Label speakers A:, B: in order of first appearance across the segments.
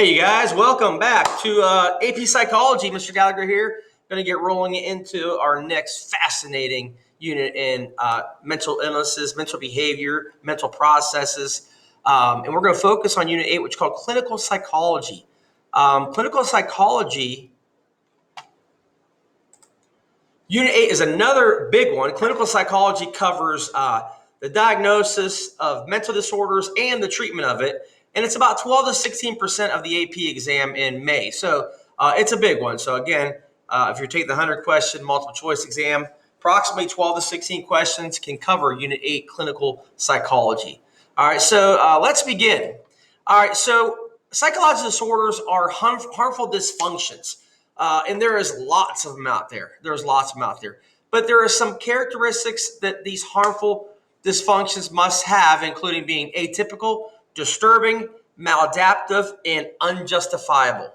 A: Hey, you guys, welcome back to AP Psychology. Mr. Gallagher here. Going to get rolling into our next fascinating unit in mental illnesses, mental behavior, mental processes. And we're going to focus on Unit 8, which is called Clinical Psychology. Clinical Psychology, Unit 8 is another big one. Clinical Psychology covers the diagnosis of mental disorders and the treatment of it. And it's about 12 to 16% of the AP exam in May. So it's a big one. So again, if you're taking the 100-question multiple choice exam, approximately 12 to 16 questions can cover Unit 8 Clinical Psychology. All right, so let's begin. All right, so psychological disorders are harmful dysfunctions. And there is lots of them out there. But there are some characteristics that these harmful dysfunctions must have, including being atypical, disturbing, maladaptive, and unjustifiable.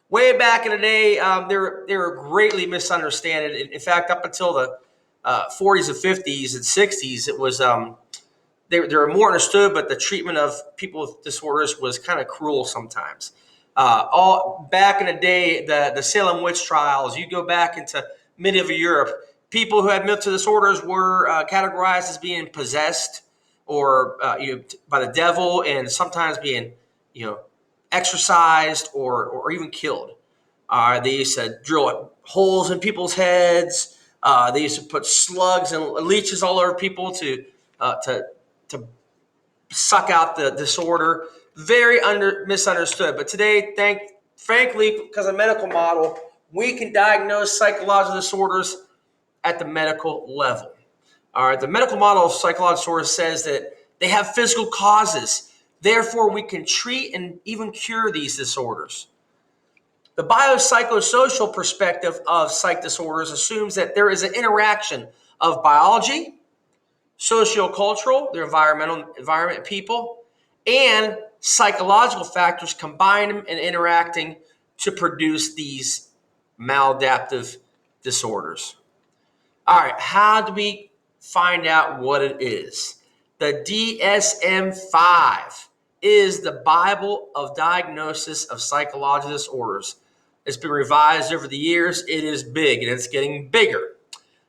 A: Way back in the day, they were greatly misunderstood. In fact, up until the 40s and 50s and 60s, it was they were more understood, but the treatment of people with disorders was kind of cruel sometimes. All back in the day, the Salem witch trials, you go back into medieval Europe, people who had mental disorders were categorized as being possessed or by the devil, and sometimes being exorcised or even killed. They used to drill holes in people's heads. They used to put slugs and leeches all over people to suck out the disorder. Very misunderstood. But today, frankly, because of medical model, we can diagnose psychological disorders at the medical level. All right, the medical model of psychological disorders says that they have physical causes. Therefore, we can treat and even cure these disorders. The biopsychosocial perspective of psych disorders assumes that there is an interaction of biology, sociocultural, their environment, people, and psychological factors combining and interacting to produce these maladaptive disorders. All right, how do we find out what it is? The DSM-5 is the Bible of diagnosis of psychological disorders. It's been revised over the years. It is big, and it's getting bigger.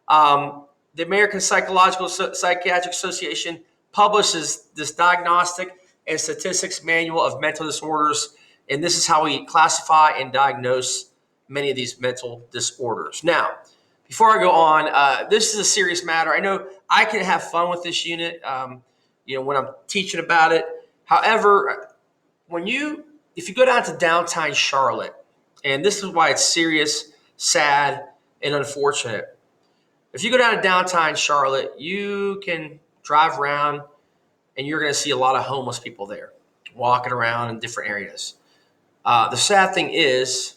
A: The American Psychiatric Association publishes this diagnostic and statistics manual of mental disorders, and this is how we classify and diagnose many of these mental disorders. Now, before I go on, this is a serious matter. I know I can have fun with this unit, when I'm teaching about it. However, if you go down to downtown Charlotte, and this is why it's serious, sad, and unfortunate. If you go down to downtown Charlotte, you can drive around, and you're going to see a lot of homeless people there, walking around in different areas. The sad thing is,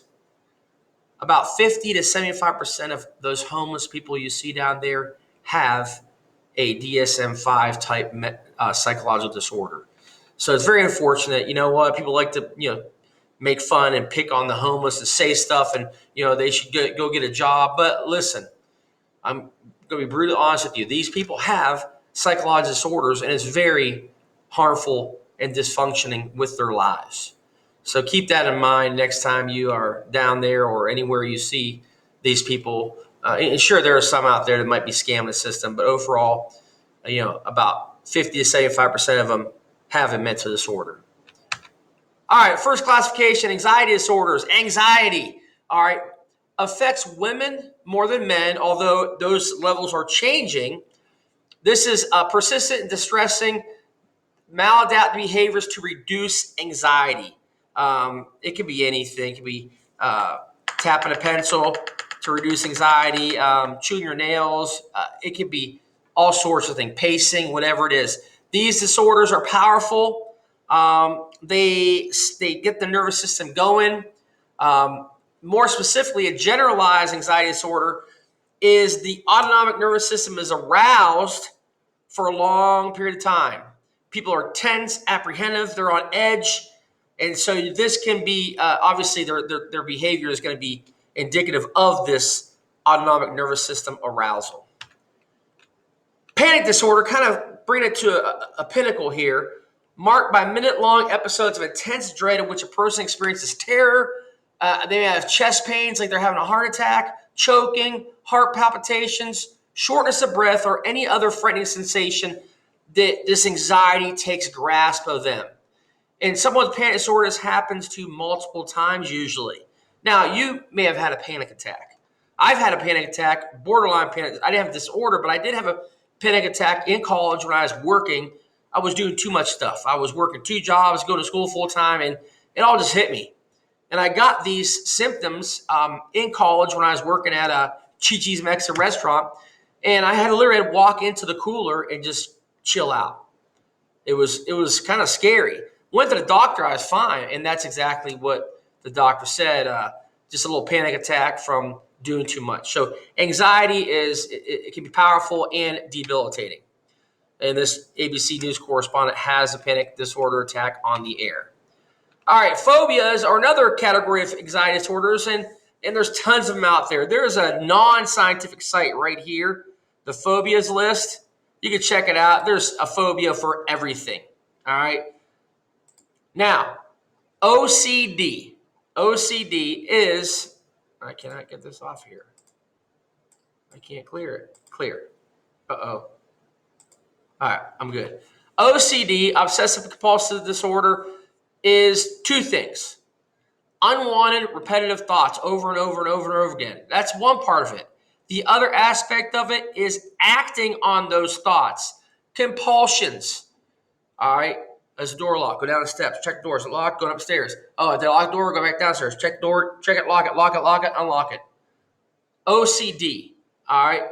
A: about 50 to 75% of those homeless people you see down there have a DSM-5 type psychological disorder. So it's very unfortunate. You know what? People like to, make fun and pick on the homeless and say stuff, and, they should go get a job. But listen, I'm going to be brutally honest with you. These people have psychological disorders, and it's very harmful and dysfunctioning with their lives. So keep that in mind next time you are down there or anywhere you see these people. And sure, there are some out there that might be scamming the system, but overall, about 50 to 75% of them have a mental disorder. All right, first classification, anxiety disorders. Anxiety, all right, affects women more than men, although those levels are changing. This is persistent and distressing maladaptive behaviors to reduce anxiety. It could be anything. It could be tapping a pencil to reduce anxiety, chewing your nails. It could be all sorts of things, pacing, whatever it is. These disorders are powerful. They get the nervous system going. More specifically, a generalized anxiety disorder is the autonomic nervous system is aroused for a long period of time. People are tense, apprehensive, they're on edge. And so this can be, obviously, their behavior is going to be indicative of this autonomic nervous system arousal. Panic disorder, kind of bring it to a pinnacle here. marked by minute-long episodes of intense dread in which a person experiences terror. They may have chest pains like they're having a heart attack, choking, heart palpitations, shortness of breath, or any other frightening sensation that this anxiety takes grasp of them. And someone with panic disorder, this happens to multiple times usually. Now, you may have had a panic attack. I've had a panic attack, borderline panic. I didn't have a disorder, but I did have a panic attack in college when I was working. I was doing too much stuff. I was working 2 jobs, going to school full time, and it all just hit me. And I got these symptoms in college when I was working at a Chi-Chi's Mexican restaurant, and I had to literally walk into the cooler and just chill out. It was kind of scary. Went to the doctor, I was fine, and that's exactly what the doctor said. Just a little panic attack from doing too much. So anxiety it can be powerful and debilitating. And this ABC News correspondent has a panic disorder attack on the air. All right, phobias are another category of anxiety disorders, and there's tons of them out there. There's a non-scientific site right here, the phobias list. You can check it out. There's a phobia for everything. All right. Now, OCD. OCD is, I cannot get this off here. I can't clear it. Clear. Uh-oh. All right, I'm good. OCD, obsessive compulsive disorder, is 2 things. Unwanted, repetitive thoughts over and over and over and over again. That's one part of it. The other aspect of it is acting on those thoughts. Compulsions. All right. There's a door locked. Go down the steps. Check the door. Is it locked? Going upstairs. Oh, the locked door. Go back downstairs. Check the door. Check it. Lock it. Unlock it. OCD. All right.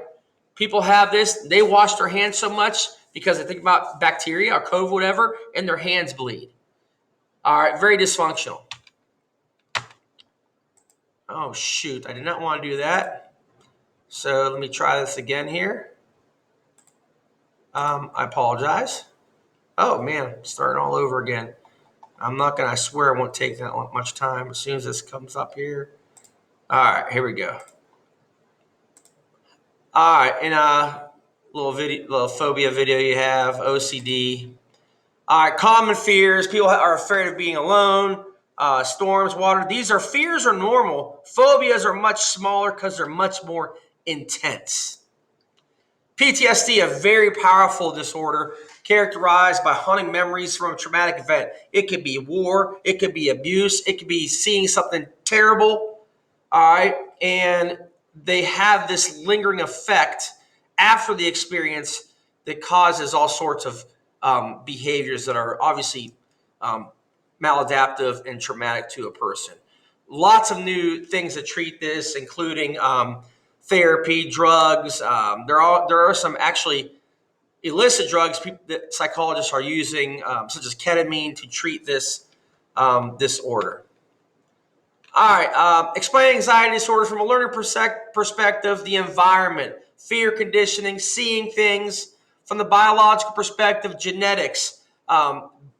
A: People have this. They wash their hands so much because they think about bacteria or COVID, whatever, and their hands bleed. All right. Very dysfunctional. Oh, shoot. I did not want to do that. So let me try this again here. I apologize. Oh, man, starting all over again. I swear I won't take that much time as soon as this comes up here. All right, here we go. All right, in a little phobia video you have, OCD. All right, common fears. People are afraid of being alone, storms, water. These are fears are normal. Phobias are much smaller because they're much more intense. PTSD, a very powerful disorder characterized by haunting memories from a traumatic event. It could be war, it could be abuse, it could be seeing something terrible, all right? And they have this lingering effect after the experience that causes all sorts of behaviors that are obviously maladaptive and traumatic to a person. Lots of new things that treat this, including therapy, drugs. There are some actually illicit drugs that psychologists are using, such as ketamine, to treat this disorder. All right, explain anxiety disorder from a learner perspective, the environment, fear conditioning, seeing things. From the biological perspective, genetics,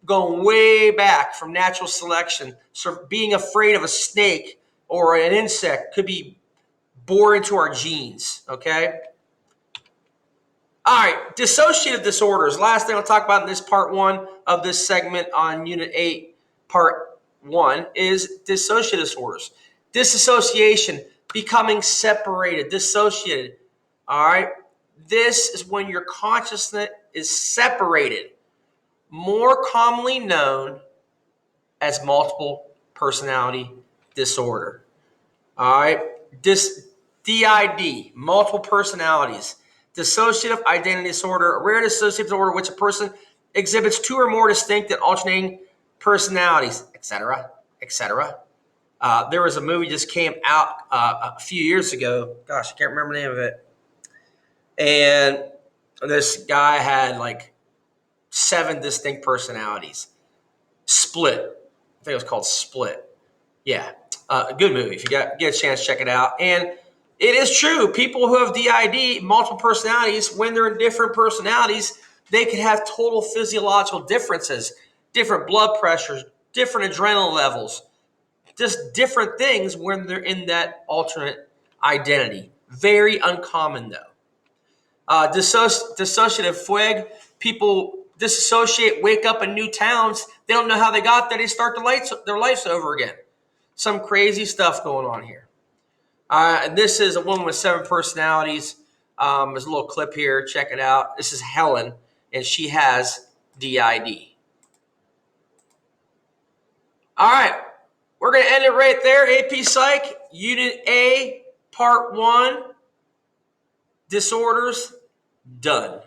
A: going way back from natural selection. So being afraid of a snake or an insect could be born into our genes, okay? All right, dissociative disorders. Last thing I'll talk about in this part 1 of this segment on Unit 8, part 1, is dissociative disorders. Disassociation, becoming separated, dissociated, all right? This is when your consciousness is separated, more commonly known as multiple personality disorder, all right? DID, multiple personalities. Dissociative identity disorder, a rare dissociative disorder in which a person exhibits 2 or more distinct and alternating personalities, etc., etc. There was a movie just came out a few years ago. Gosh, I can't remember the name of it. And this guy had like 7 distinct personalities. Split. I think it was called Split. Yeah, a good movie. If you get a chance, check it out. And it is true. People who have DID, multiple personalities, when they're in different personalities, they can have total physiological differences, different blood pressures, different adrenaline levels, just different things when they're in that alternate identity. Very uncommon, though. Dissociative fugue, people disassociate, wake up in new towns. They don't know how they got there. They start their lives over again. Some crazy stuff going on here. This is a woman with 7 personalities. There's a little clip here. Check it out. This is Helen, and she has DID. All right. We're going to end it right there. AP Psych, Unit A, Part 1, Disorders, done.